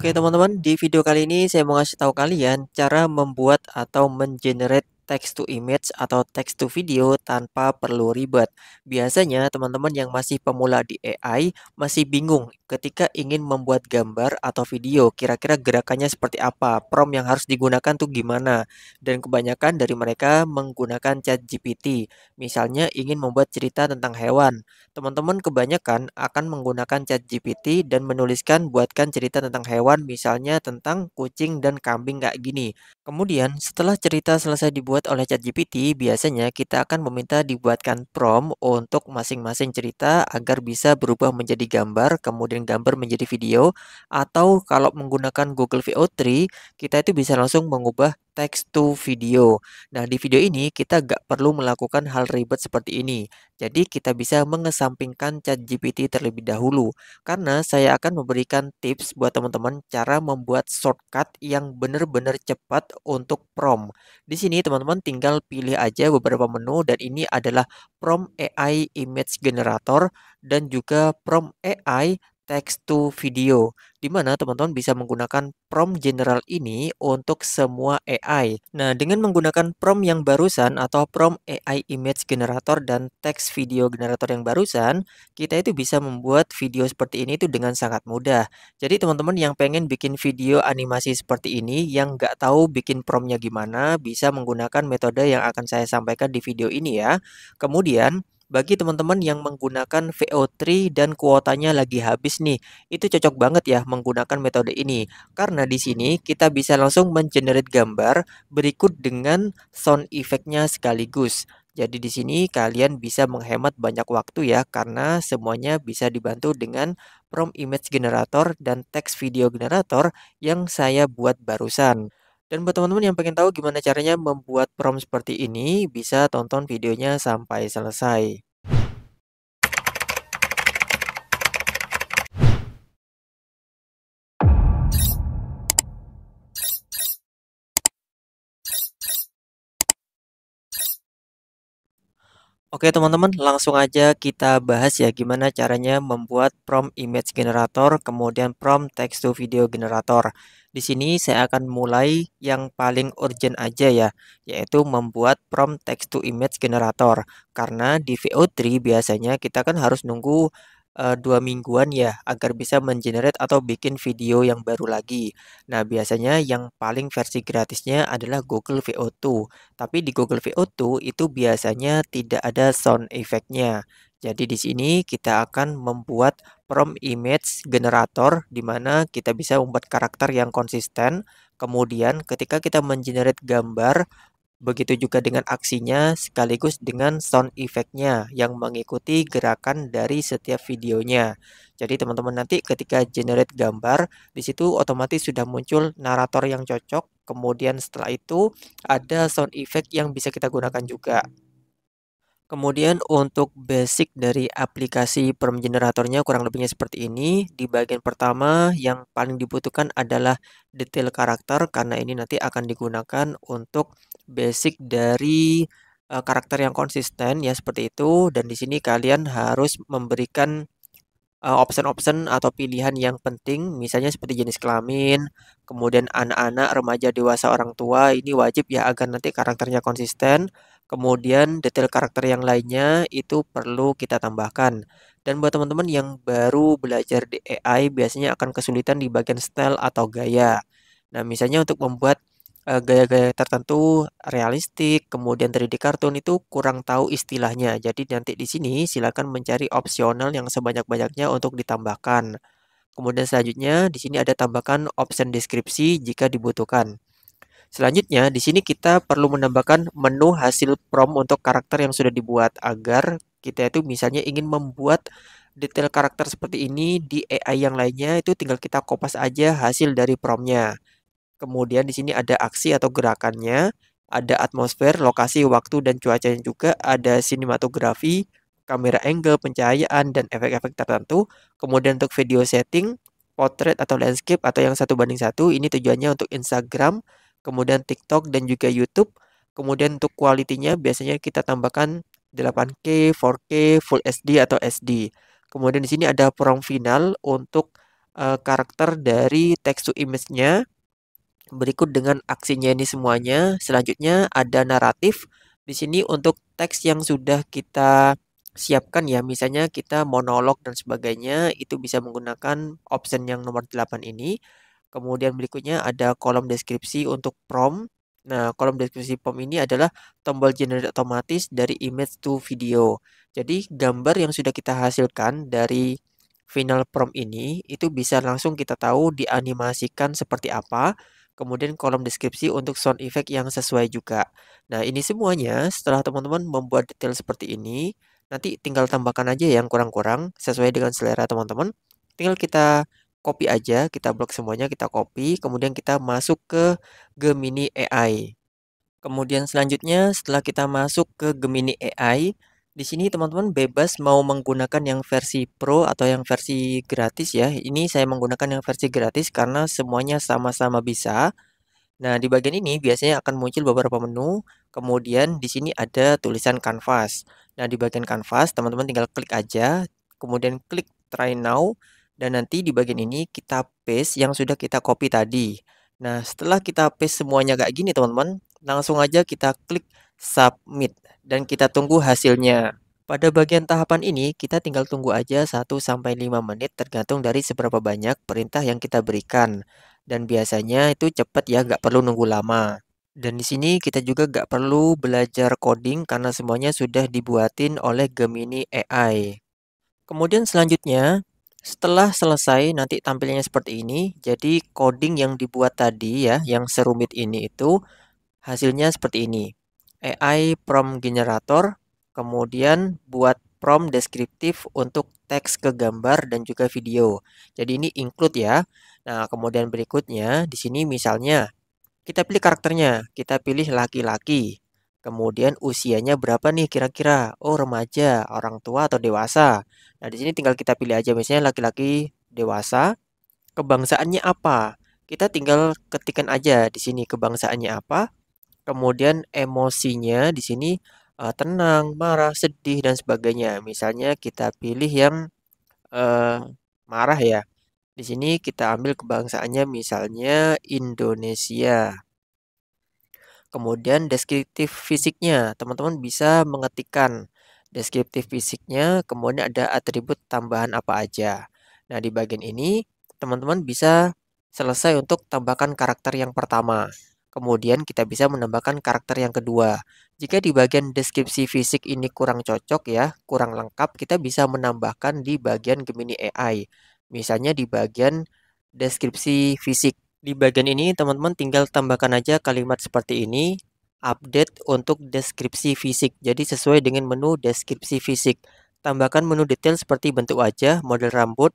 Oke teman-teman, di video kali ini saya mau ngasih tahu kalian cara membuat atau mengenerate text to image atau text to video tanpa perlu ribet. Biasanya teman-teman yang masih pemula di AI masih bingung ketika ingin membuat gambar atau video, kira-kira gerakannya seperti apa, prompt yang harus digunakan tuh gimana. Dan kebanyakan dari mereka menggunakan ChatGPT. Misalnya ingin membuat cerita tentang hewan. Teman-teman kebanyakan akan menggunakan ChatGPT dan menuliskan buatkan cerita tentang hewan, misalnya tentang kucing dan kambing kayak gini. Kemudian, setelah cerita selesai dibuat oleh ChatGPT, biasanya kita akan meminta dibuatkan prompt untuk masing-masing cerita agar bisa berubah menjadi gambar, kemudian gambar menjadi video, atau kalau menggunakan Google VO3, kita itu bisa langsung mengubah text to video. Nah, di video ini kita nggak perlu melakukan hal ribet seperti ini. Jadi kita bisa mengesampingkan ChatGPT terlebih dahulu karena saya akan memberikan tips buat teman-teman cara membuat shortcut yang benar-benar cepat untuk prompt. Di sini teman-teman tinggal pilih aja beberapa menu dan ini adalah prompt AI image generator dan juga prompt AI text to video, di mana teman-teman bisa menggunakan prompt general ini untuk semua AI. Nah, dengan menggunakan prompt yang barusan atau prompt AI image generator dan text video generator yang barusan, kita itu bisa membuat video seperti ini tuh dengan sangat mudah. Jadi teman-teman yang pengen bikin video animasi seperti ini, yang nggak tahu bikin promptnya gimana, bisa menggunakan metode yang akan saya sampaikan di video ini ya. Kemudian, bagi teman-teman yang menggunakan VO3 dan kuotanya lagi habis nih, itu cocok banget ya menggunakan metode ini. Karena di sini kita bisa langsung mengenerate gambar berikut dengan sound effect-nya sekaligus. Jadi di sini kalian bisa menghemat banyak waktu ya karena semuanya bisa dibantu dengan prompt image generator dan text video generator yang saya buat barusan. Dan buat teman-teman yang pengen tahu gimana caranya membuat prompt seperti ini, bisa tonton videonya sampai selesai. Oke teman-teman, langsung aja kita bahas ya gimana caranya membuat prompt image generator, kemudian prompt text to video generator. Di sini saya akan mulai yang paling urgent aja ya, yaitu membuat prompt text to image generator. Karena di VO3 biasanya kita kan harus nunggu 2 mingguan ya agar bisa mengenerate atau bikin video yang baru lagi. Nah biasanya yang paling versi gratisnya adalah Google VO2. Tapi di Google VO2 itu biasanya tidak ada sound effect-nya. Jadi di sini kita akan membuat prompt image generator di mana kita bisa membuat karakter yang konsisten. Kemudian ketika kita mengenerate gambar, begitu juga dengan aksinya sekaligus dengan sound effect-nya yang mengikuti gerakan dari setiap videonya. Jadi teman-teman nanti ketika generate gambar, di situ otomatis sudah muncul narator yang cocok. Kemudian setelah itu ada sound effect yang bisa kita gunakan juga. Kemudian untuk basic dari aplikasi prompt generatornya kurang lebihnya seperti ini. Di bagian pertama yang paling dibutuhkan adalah detail karakter karena ini nanti akan digunakan untuk basic dari karakter yang konsisten ya seperti itu dan di sini kalian harus memberikan option-option atau pilihan yang penting, misalnya seperti jenis kelamin, kemudian anak-anak, remaja, dewasa, orang tua, ini wajib ya agar nanti karakternya konsisten. Kemudian detail karakter yang lainnya itu perlu kita tambahkan. Dan buat teman-teman yang baru belajar di AI biasanya akan kesulitan di bagian style atau gaya. Nah, misalnya untuk membuat gaya-gaya tertentu realistik, kemudian 3D kartun itu kurang tahu istilahnya. Jadi nanti di sini silakan mencari opsional yang sebanyak-banyaknya untuk ditambahkan. Kemudian selanjutnya di sini ada tambahkan option deskripsi jika dibutuhkan. Selanjutnya di sini kita perlu menambahkan menu hasil prompt untuk karakter yang sudah dibuat agar kita itu misalnya ingin membuat detail karakter seperti ini di AI yang lainnya itu tinggal kita kopas aja hasil dari promptnya. Kemudian di sini ada aksi atau gerakannya, ada atmosfer, lokasi, waktu, dan cuacanya juga, ada sinematografi, kamera angle, pencahayaan, dan efek-efek tertentu. Kemudian untuk video setting, portrait atau landscape atau yang 1:1, ini tujuannya untuk Instagram, kemudian TikTok dan juga YouTube. Kemudian untuk kualitinya biasanya kita tambahkan 8K, 4K, Full HD atau SD. Kemudian di sini ada prompt final untuk karakter dari text to image-nya. Berikut dengan aksinya ini semuanya. Selanjutnya ada naratif. Di sini untuk teks yang sudah kita siapkan ya, misalnya kita monolog dan sebagainya, itu bisa menggunakan option yang nomor 8 ini. Kemudian berikutnya ada kolom deskripsi untuk prompt. Nah, kolom deskripsi prompt ini adalah tombol generate otomatis dari image to video. Jadi, gambar yang sudah kita hasilkan dari final prompt ini itu bisa langsung kita tahu dianimasikan seperti apa. Kemudian kolom deskripsi untuk sound effect yang sesuai juga. Nah, ini semuanya setelah teman-teman membuat detail seperti ini, nanti tinggal tambahkan aja yang kurang-kurang sesuai dengan selera teman-teman. Tinggal kita copy aja, kita blok semuanya, kita copy, kemudian kita masuk ke Gemini AI. Kemudian selanjutnya setelah kita masuk ke Gemini AI, di sini teman-teman bebas mau menggunakan yang versi Pro atau yang versi gratis ya. Ini saya menggunakan yang versi gratis karena semuanya sama-sama bisa. Nah, di bagian ini biasanya akan muncul beberapa menu, kemudian di sini ada tulisan kanvas. Nah, di bagian kanvas, teman-teman tinggal klik aja, kemudian klik try now, dan nanti di bagian ini kita paste yang sudah kita copy tadi. Nah, setelah kita paste semuanya kayak gini, teman-teman, langsung aja kita klik submit, dan kita tunggu hasilnya. Pada bagian tahapan ini, kita tinggal tunggu aja 1 sampai 5 menit tergantung dari seberapa banyak perintah yang kita berikan. Dan biasanya itu cepat ya, nggak perlu nunggu lama. Dan di sini kita juga nggak perlu belajar coding karena semuanya sudah dibuatin oleh Gemini AI. Kemudian selanjutnya, setelah selesai nanti tampilnya seperti ini. Jadi coding yang dibuat tadi ya, yang serumit ini itu hasilnya seperti ini. AI prompt generator, kemudian buat prompt deskriptif untuk teks ke gambar dan juga video. Jadi ini include ya. Nah, kemudian berikutnya di sini misalnya kita pilih karakternya, kita pilih laki-laki. Kemudian usianya berapa nih kira-kira? Oh, remaja, orang tua atau dewasa. Nah, di sini tinggal kita pilih aja misalnya laki-laki dewasa, kebangsaannya apa? Kita tinggal ketikkan aja di sini kebangsaannya apa. Kemudian emosinya di sini tenang, marah, sedih dan sebagainya. Misalnya kita pilih yang eh, marah ya. Di sini kita ambil kebangsaannya misalnya Indonesia. Kemudian deskriptif fisiknya, teman-teman bisa mengetikkan deskriptif fisiknya, kemudian ada atribut tambahan apa aja. Nah, di bagian ini teman-teman bisa selesai untuk tambahkan karakter yang pertama. Kemudian kita bisa menambahkan karakter yang kedua. Jika di bagian deskripsi fisik ini kurang cocok ya, kurang lengkap, kita bisa menambahkan di bagian Gemini AI. Misalnya di bagian deskripsi fisik. Di bagian ini teman-teman tinggal tambahkan aja kalimat seperti ini, update untuk deskripsi fisik. Jadi sesuai dengan menu deskripsi fisik. Tambahkan menu detail seperti bentuk wajah, model rambut,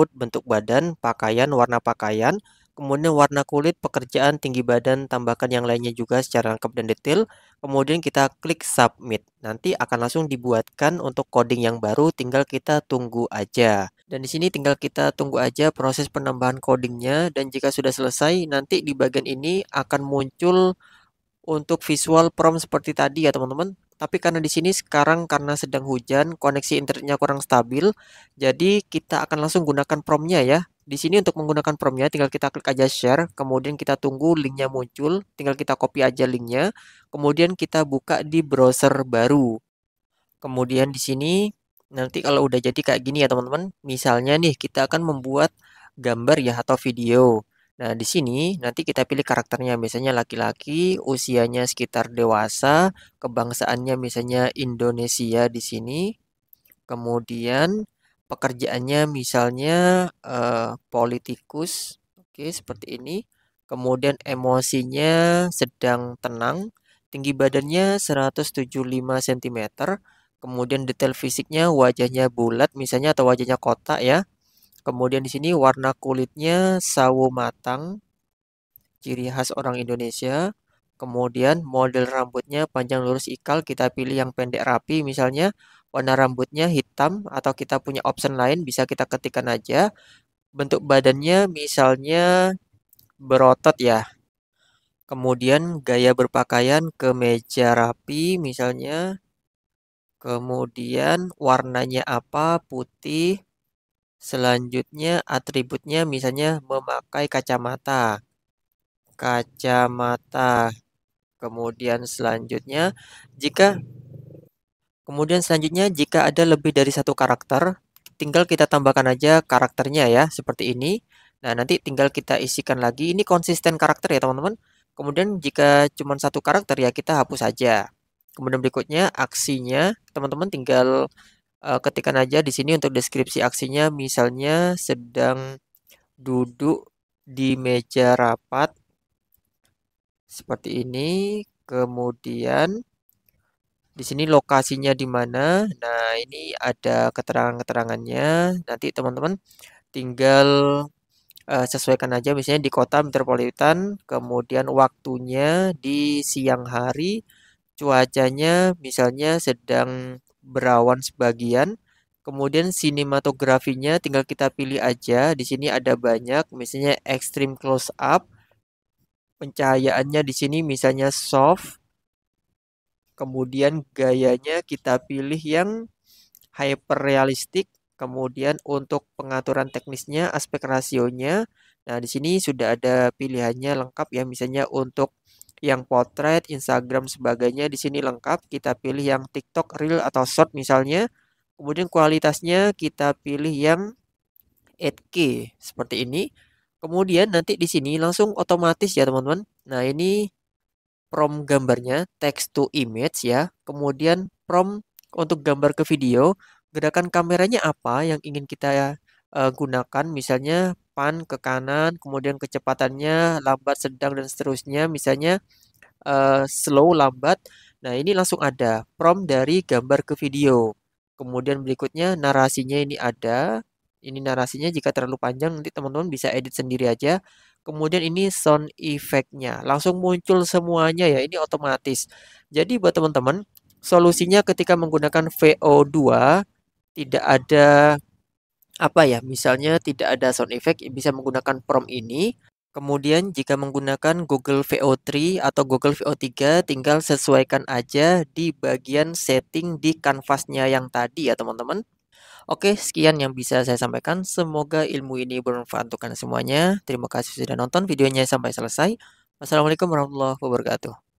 bentuk badan, pakaian, warna pakaian, kemudian warna kulit, pekerjaan, tinggi badan, tambahkan yang lainnya juga secara lengkap dan detail. Kemudian kita klik submit. Nanti akan langsung dibuatkan untuk coding yang baru, tinggal kita tunggu aja. Dan di sini tinggal kita tunggu aja proses penambahan codingnya, dan jika sudah selesai, nanti di bagian ini akan muncul untuk visual prompt seperti tadi ya teman-teman. Tapi karena di sini sekarang karena sedang hujan, koneksi internetnya kurang stabil, jadi kita akan langsung gunakan promptnya ya. Di sini untuk menggunakan promptnya tinggal kita klik aja share, kemudian kita tunggu linknya muncul, tinggal kita copy aja linknya, kemudian kita buka di browser baru. Kemudian di sini nanti kalau udah jadi kayak gini ya teman-teman, misalnya nih kita akan membuat gambar ya atau video. Nah, di sini nanti kita pilih karakternya, misalnya laki-laki, usianya sekitar dewasa, kebangsaannya misalnya Indonesia di sini. Kemudian pekerjaannya misalnya politikus. Oke, seperti ini. Kemudian emosinya sedang tenang. Tinggi badannya 175 cm. Kemudian detail fisiknya wajahnya bulat misalnya atau wajahnya kotak ya. Kemudian di sini warna kulitnya sawo matang, ciri khas orang Indonesia. Kemudian model rambutnya panjang lurus ikal, kita pilih yang pendek rapi misalnya. Warna rambutnya hitam atau kita punya option lain bisa kita ketikkan aja. Bentuk badannya misalnya berotot ya. Kemudian gaya berpakaian kemeja rapi misalnya. Kemudian warnanya apa? Putih. Selanjutnya atributnya misalnya memakai kacamata. Kacamata. Kemudian selanjutnya jika jika ada lebih dari satu karakter, tinggal kita tambahkan aja karakternya ya, seperti ini. Nah, nanti tinggal kita isikan lagi. Ini konsisten karakter ya, teman-teman. Kemudian jika cuma satu karakter ya, kita hapus saja. Kemudian berikutnya aksinya, teman-teman tinggal ketikkan aja di sini untuk deskripsi aksinya, misalnya sedang duduk di meja rapat seperti ini. Kemudian di sini lokasinya di mana. Nah, ini ada keterangan-keterangannya. Nanti teman-teman tinggal sesuaikan aja misalnya di kota metropolitan, kemudian waktunya di siang hari, cuacanya misalnya sedang berawan sebagian. Kemudian sinematografinya tinggal kita pilih aja. Di sini ada banyak, misalnya extreme close up. Pencahayaannya di sini misalnya soft. Kemudian gayanya kita pilih yang hyper realistik. Kemudian untuk pengaturan teknisnya, aspek rasionya. Nah, di sini sudah ada pilihannya lengkap ya. Misalnya untuk yang potret, Instagram sebagainya di sini lengkap. Kita pilih yang TikTok, Reel atau Short misalnya. Kemudian kualitasnya kita pilih yang 8K seperti ini. Kemudian nanti di sini langsung otomatis ya teman-teman. Nah, ini prompt gambarnya text to image ya. Kemudian prompt untuk gambar ke video, gerakan kameranya apa yang ingin kita gunakan, misalnya pan ke kanan, kemudian kecepatannya lambat, sedang dan seterusnya, misalnya slow, lambat. Nah, ini langsung ada prompt dari gambar ke video. Kemudian berikutnya narasinya ini ada. Ini narasinya jika terlalu panjang nanti teman-teman bisa edit sendiri aja. Kemudian ini sound effect-nya. Langsung muncul semuanya ya, ini otomatis. Jadi buat teman-teman, solusinya ketika menggunakan VO2 tidak ada apa ya, misalnya tidak ada sound effect, bisa menggunakan prompt ini. Kemudian jika menggunakan Google VO3 atau Google VO3, tinggal sesuaikan aja di bagian setting di kanvasnya yang tadi ya teman-teman. Oke, sekian yang bisa saya sampaikan. Semoga ilmu ini bermanfaat untuk kalian semuanya. Terima kasih sudah nonton videonya sampai selesai. Wassalamualaikum warahmatullahi wabarakatuh.